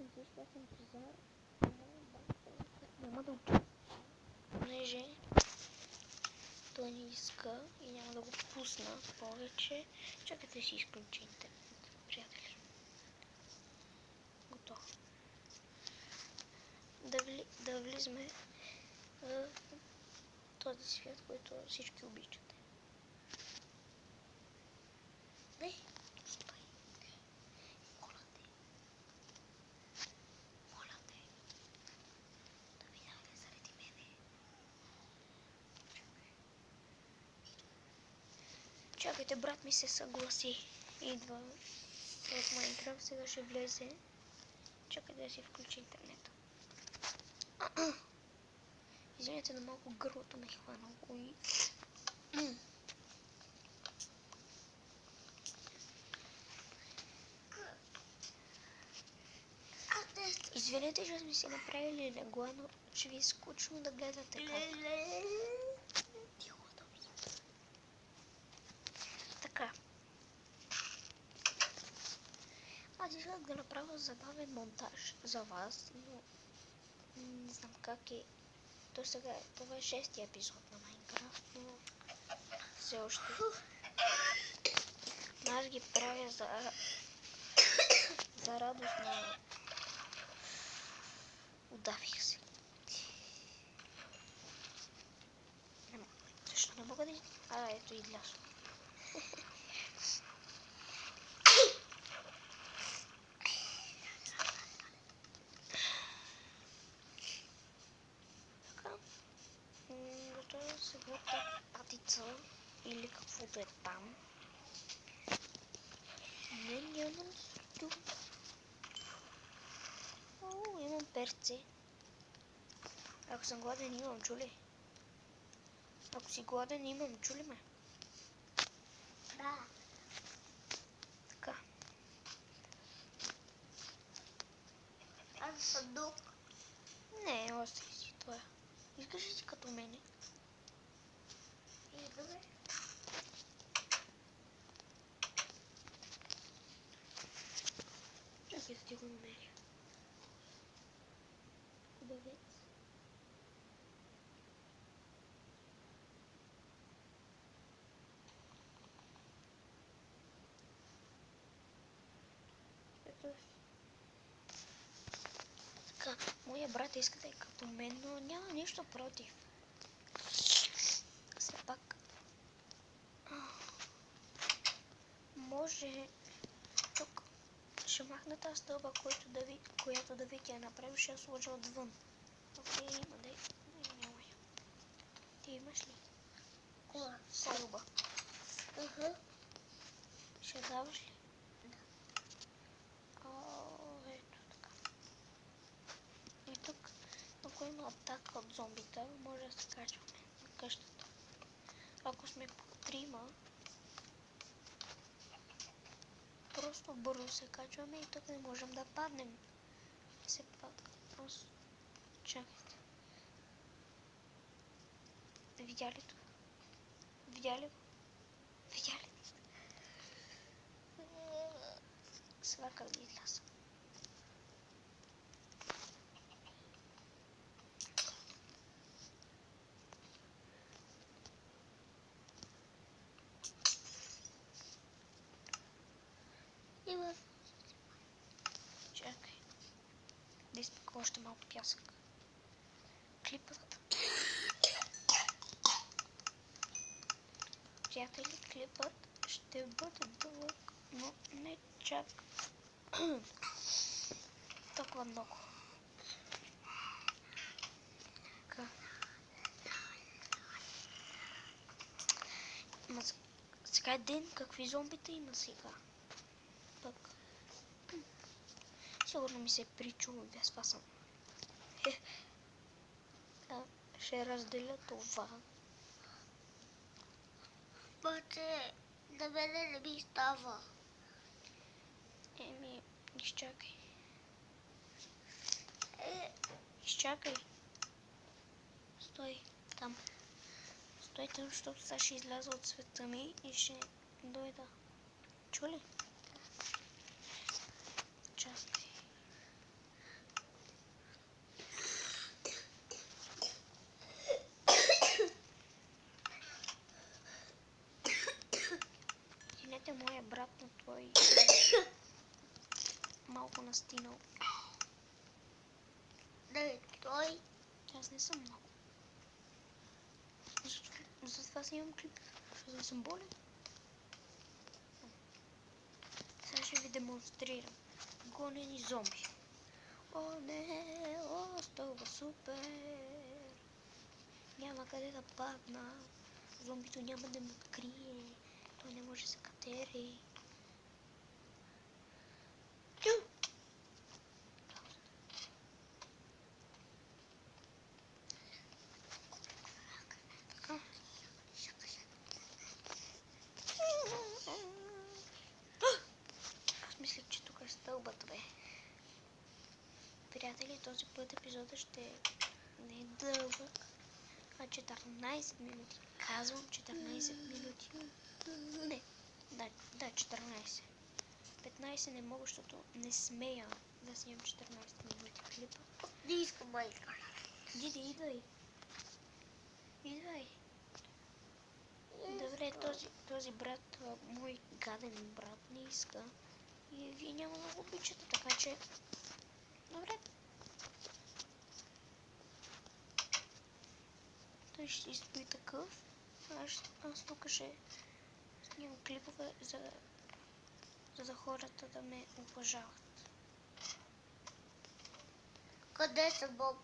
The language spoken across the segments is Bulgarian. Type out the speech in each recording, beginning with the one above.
защо аз съм пазар, няма да уча, понеже той не иска и няма да го пусна повече. Чакайте да си изключи интернет, приятели. Готово. Да влизаме в този свят, който всички обичате. Не, стой. Моля те. Моля те. Да видяхте заради мене. Чакайте, брат ми се съгласи. Идва в Майнкрафт, сега ще влезе. Чакайте да си включи интернета. Извинете, на малко гърлото ме хвана. Извинете, че сме си направили легла, но ще ви е скучно да гледате как. Тихо, така. Аз исках да направя забавен монтаж за вас, но не знам как е. Това е 6-ти епизод на Майнкрафт, но все още. Аз ги правя за радост на... Удавих се. Защо не мога да... ето излясно. Готова сега патица или каквото е там. Не, нямам сту. Имам перце. Ако съм гладен, имам чули. Ако си гладен, имам чули ме. Да. Така. Аз съм дух. Не, остри си това. Искаш ли си като мене? Добре. Чакай да ти го намеря. Хубавец. Така, моя брат иска да е като мен, но няма нищо против. Все пак. Може тук ще махна тази стълба, която да ви тя направи, ще я сложа отвън. Окей, има да няма. Ти имаш ли? Стълба. Ще даваш ли? Да. Ето така. И тук, ако има атака от зомбита, може да се качваме на къщата. Ако сме по трима, просто бързо се качваме и тук не можем да паднем. Все пак, просто чакайте. Видя ли това? Видя ли го? Видя ли? Сега как да изляза? Чакай. Да изпъква още малко пясък. Клипът. Приятели, клипът ще бъде дълъг, но не чак толкова много. Така. Сега е ден, какви зомбита има сега? Пък. Сигурно ми се е причуло, без това съм. Ще разделя това. Бате, да мене не ми става. Изчакай. Изчакай. Стой там. Стой там, защото сега ще изляза от света ми и ще дойда. Чу ли? Чакай. съм стигнал. Да, той. Аз не съм много. Затова си имам клип, защото не съм болен. Сега ще ви демонстрирам. Гонени зомби. О, не, о, става супер. Няма къде да падна. Зомбито няма да ме открие. Той не може да се катери. Аз мислех, че тук е стълбът, бе. Приятели, този път епизода ще не е дълъг, а 14 минути. Казвам 14 минути. Не, да, 14. 15 не мога, защото не смея да снимам 14 минути клипа. Не искам майка. Диди, идвай. Идвай. Добре, този брат, мой гаден брат, не иска. И вие няма да го обичате, така че... Добре. Той ще стои такъв. Аз тук ще снимам клипове, за да хората да ме уважават. Къде са Боб?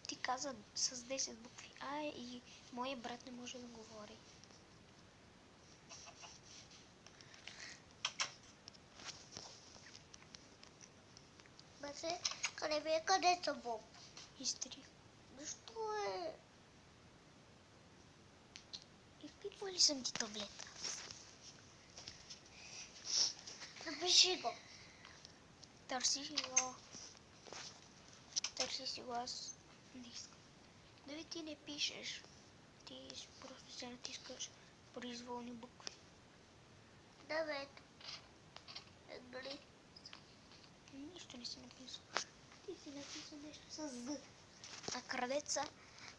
Ти каза с 10 букви А и моя брат не може да говори. Басе, къде са Боб? Изтрих. Защо е? Изпитва ли съм ти таблета? Напиши го. Търси си го, аз не искам. Дали ти не пишеш? Ти просто се натискаш произволни букви. Да, бе. Дали? Нищо не си написал. Ти си написал нещо с З. А крадеца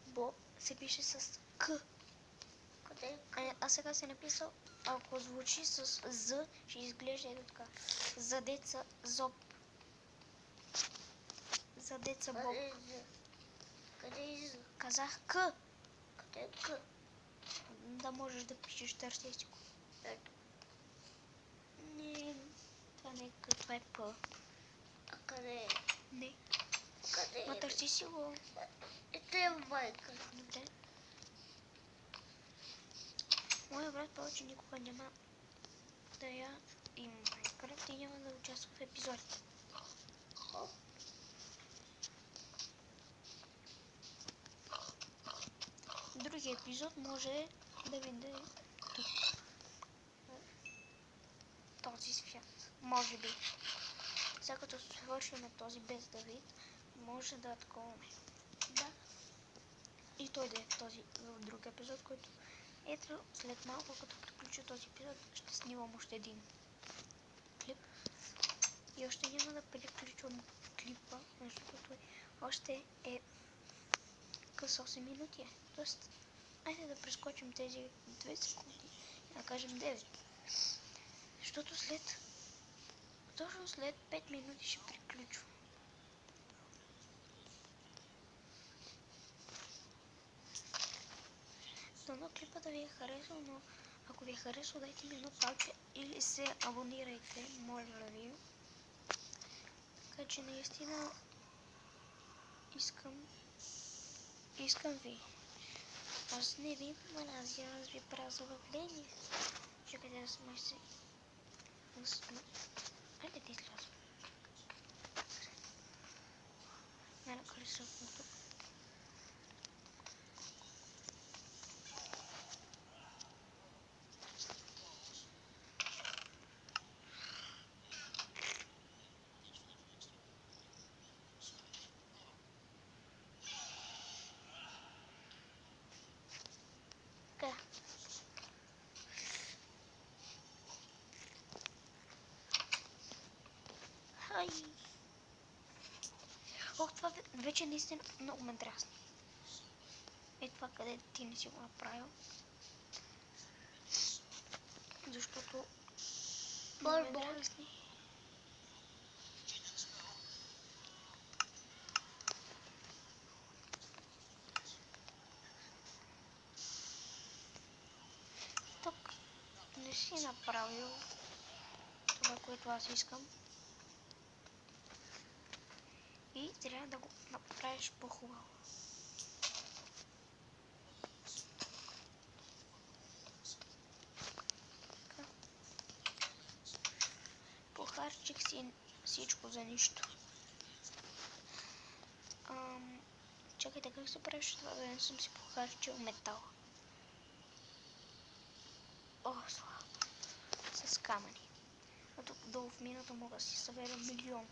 Боб се пише с К. Къде? А сега си написал, ако звучи с З, ще изглежда ето така. За деца Зоб. За деца Боб. Къде е З? Къде е З? Казах К. Къде е К? Да можеш да пишеш, търси си го. Ето. Не, това не е К, това е П. А къде е? Не. Къде е? Ма търси си го. Ето е майка. Добре. Моя брат повече никога няма да я има Майнкрафт и няма да участва в епизодите. Другия епизод може да види тук. Този свят. Може би. Сега като свършим този без Давид, може да атакуваме. Да. И той да е в този в друг епизод, който ето след малко, като приключа този епизод, ще снимам още един клип. И още няма да приключвам клипа, защото той още е къс 8 минути. Тоест, айде да прескочим тези 2 секунди, да кажем 9. Защото точно след 5 минути ще приключвам. Дано клипа да ви е харесал, но ако ви е харесал, дайте ми едно палче или се абонирайте, моля ви. Така че наистина искам ви. Аз не ви мразя, аз ви правя забавление. Чакайте да сме се... Хайде да излязам. Не накарисам тук. Така. Хай! Ох, това вече наистина много ме дразни. Е това къде ти не си го направил. ме Борбор. дразни. Тук не си направил това, което аз искам. И трябва да го направиш по-хубаво. Така. Похарчих си всичко за нищо. Чакайте, как се правиш това, да не съм си похарчил метал. О, слава. С камъни. А тук долу в мината мога да си събера милион.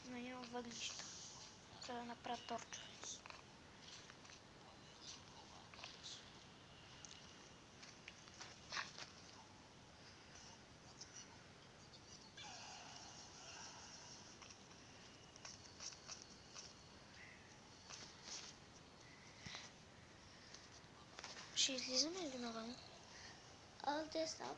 Но няма въглища. Трябва да направя торчове. Ще излизаме ли навън? All this up.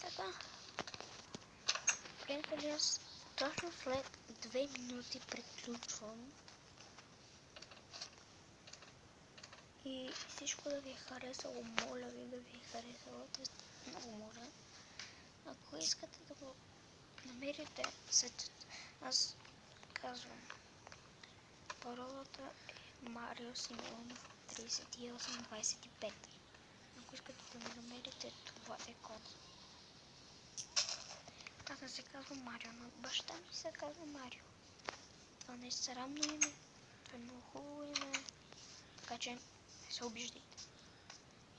Така. Приятели, аз точно след 2 минути приключвам. И всичко да ви е харесало, моля ви да ви е харесало, т.е. много моля. Ако искате да го намерите след... Аз казвам, паролата е Марио Симеонов 3825. Ако искате да ме намерите, това е код. Аз не се казвам Марио, но баща ми се казва Марио. Това не е срамно име, това е много хубаво име, така че не се обиждайте.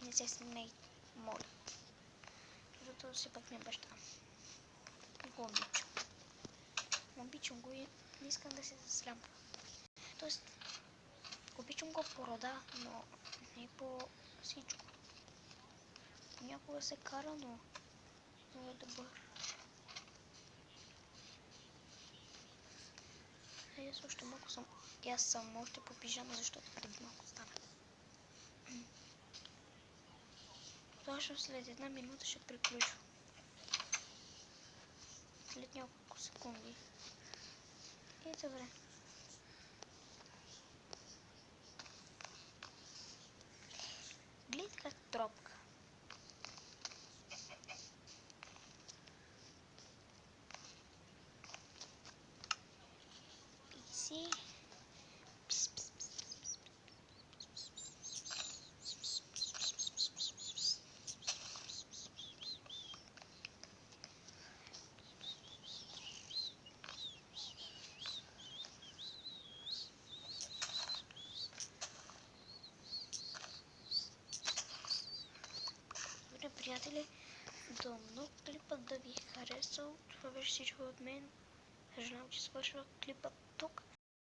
И не се смейте, моля. Защото все пак не е баща. Не го обичам. Обичам го и не искам да се заслям. Тоест, обичам го по рода, но не по всичко. Някога се кара, но много е добър. Аз още малко съм. И аз съм още по пижама, защото преди малко стана. Точно след 1 минута ще приключва. След няколко секунди. И добре. Гледай как тропка. И си. Добре, приятели, дано клипът да ви е харесал. Това беше всичко от мен. Съжалявам, че свършва клипът тук.